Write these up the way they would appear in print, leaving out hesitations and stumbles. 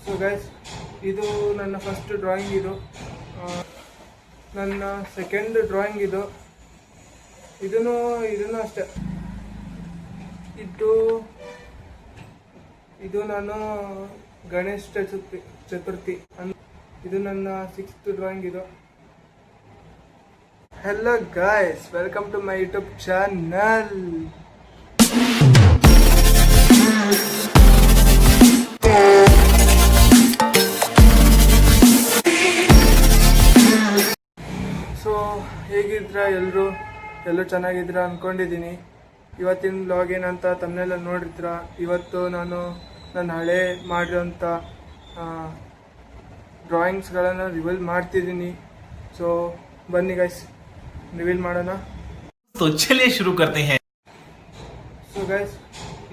So guys, ಇದು ನನ್ನ first drawing. ಇದು ನನ್ನ ಸೆಕೆಂಡ್ ಡ್ರಾಯಿಂಗ್. ಇದನ್ನು ಅಷ್ಟೇ. ಇದು ನಾನು ಗಣೇಶ್ ಚತುರ್ಥಿ ಇದು ನನ್ನ 6th drawing. Hello guys, welcome to my YouTube channel. So ಹೇಗಿದ್ರ ಎಲ್ಲರೂ ಚೆನ್ನಾಗಿದ್ರ ಅಂದ್ಕೊಂಡಿದ್ದೀನಿ. ಇವತ್ತಿನ ವ್ಲಾಗ್ ಏನಂತ ತಮ್ಮನೆಲ್ಲ ನೋಡಿದ್ರ. ಇವತ್ತು ನಾನು ನನ್ನ ಹಳೆ ಮಾಡಿರೋಂಥ ಡ್ರಾಯಿಂಗ್ಸ್ಗಳನ್ನು ರಿವೀಲ್ ಮಾಡ್ತಿದ್ದೀನಿ. ಸೊ ಬನ್ನಿ ಗೈಸ್, ರಿವೀಲ್ ಮಾಡೋಣ. ಚಲಿಯೇ ಶುರು करते हैं. ಸೊ ಗೈಸ್,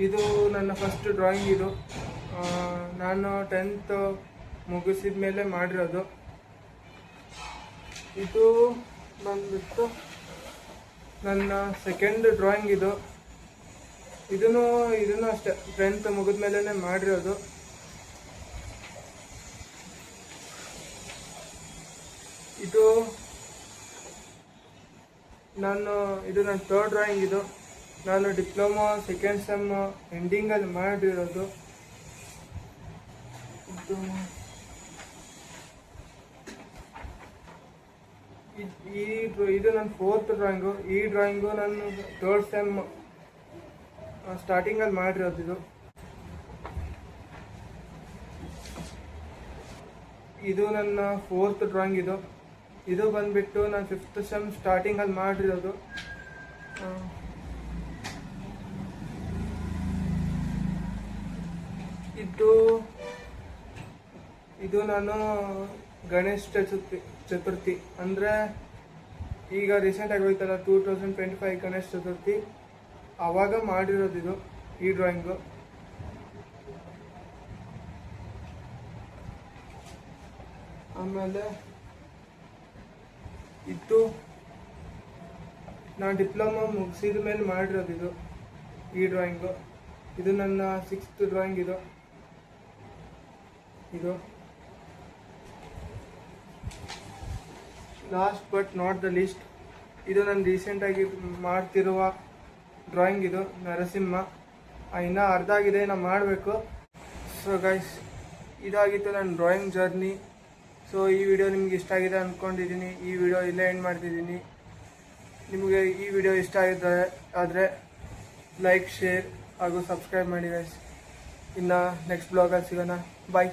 ಇದು ನನ್ನ ಫಸ್ಟ್ ಡ್ರಾಯಿಂಗ್. ನಾನು 10th ಮುಗಿಸಿದ ಮೇಲೆ ಮಾಡಿರೋದು. ಇದು ಬಂದ್ಬಿಟ್ಟು ನನ್ನ ಸೆಕೆಂಡ್ ಡ್ರಾಯಿಂಗ್. ಇದನ್ನು ಅಷ್ಟೇ 10th ಮುಗಿದ ಮೇಲೆ ಮಾಡಿರೋದು. ಇದು ನನ್ನ 3rd ಡ್ರಾಯಿಂಗ್. ನಾನು ಡಿಪ್ಲೊಮಾ ಸೆಕೆಂಡ್ ಸೆಮ್ ಎಂಡಿಂಗಲ್ಲಿ ಮಾಡಿರೋದು. ಇದು ನನ್ನ 4th ಡ್ರಾಯಿಂಗು. ಈ ಡ್ರಾಯಿಂಗು ನಾನು 3rd ಸೆಮ್ ಸ್ಟಾರ್ಟಿಂಗಲ್ಲಿ ಮಾಡಿರೋದು. ಇದು ನನ್ನ 4th ಡ್ರಾಯಿಂಗ್. ಇದು ಬಂದ್ಬಿಟ್ಟು ನಾನು 5th ಸೆಮ್ ಸ್ಟಾರ್ಟಿಂಗಲ್ಲಿ ಮಾಡಿರೋದು. ಇದು ನಾನು ಗಣೇಶ್ ಚತುರ್ಥಿ ಅಂದರೆ ಈಗ ರೀಸೆಂಟಾಗಿ ಹೋಯ್ತಲ್ಲ 2025 ಗಣೇಶ್ ಚತುರ್ಥಿ, ಆವಾಗ ಮಾಡಿರೋದು ಈ ಡ್ರಾಯಿಂಗು. ಆಮೇಲೆ ನಾನು ಡಿಪ್ಲೊಮಾ ಮುಗಿಸಿದ ಮೇಲೆ ಮಾಡಿರೋದು ಈ ಡ್ರಾಯಿಂಗು. ಇದು ನನ್ನ 6th ಡ್ರಾಯಿಂಗ್. ಇದು last but not the least, ಇದು ನಾನು ರೀಸೆಂಟಾಗಿ ಮಾಡ್ತಿರುವ ಡ್ರಾಯಿಂಗ್. ನರಸಿಂಹ ಇನ್ನೂ ಅರ್ಧ ಆಗಿದೆ, ನಾನು ಮಾಡಬೇಕು. ಸೊ ಗೈಸ್, ಇದಾಗಿತ್ತು ನನ್ನ ಡ್ರಾಯಿಂಗ್ ಜರ್ನಿ. ಸೊ ಈ ವಿಡಿಯೋ ನಿಮ್ಗೆ ಇಷ್ಟ ಆಗಿದೆ ಅಂದ್ಕೊಂಡಿದ್ದೀನಿ. ಈ ವಿಡಿಯೋ ಇಲ್ಲೇ ಎಂಡ್ ಮಾಡ್ತಿದ್ದೀನಿ. ನಿಮಗೆ ಈ ವಿಡಿಯೋ ಇಷ್ಟ ಆದರೆ ಲೈಕ್, ಶೇರ್ ಹಾಗೂ ಸಬ್ಸ್ಕ್ರೈಬ್ ಮಾಡಿ ಗೈಸ್. ಇನ್ನು ನೆಕ್ಸ್ಟ್ ಬ್ಲಾಗಲ್ಲಿ ಸಿಗೋಣ. ಬಾಯ್.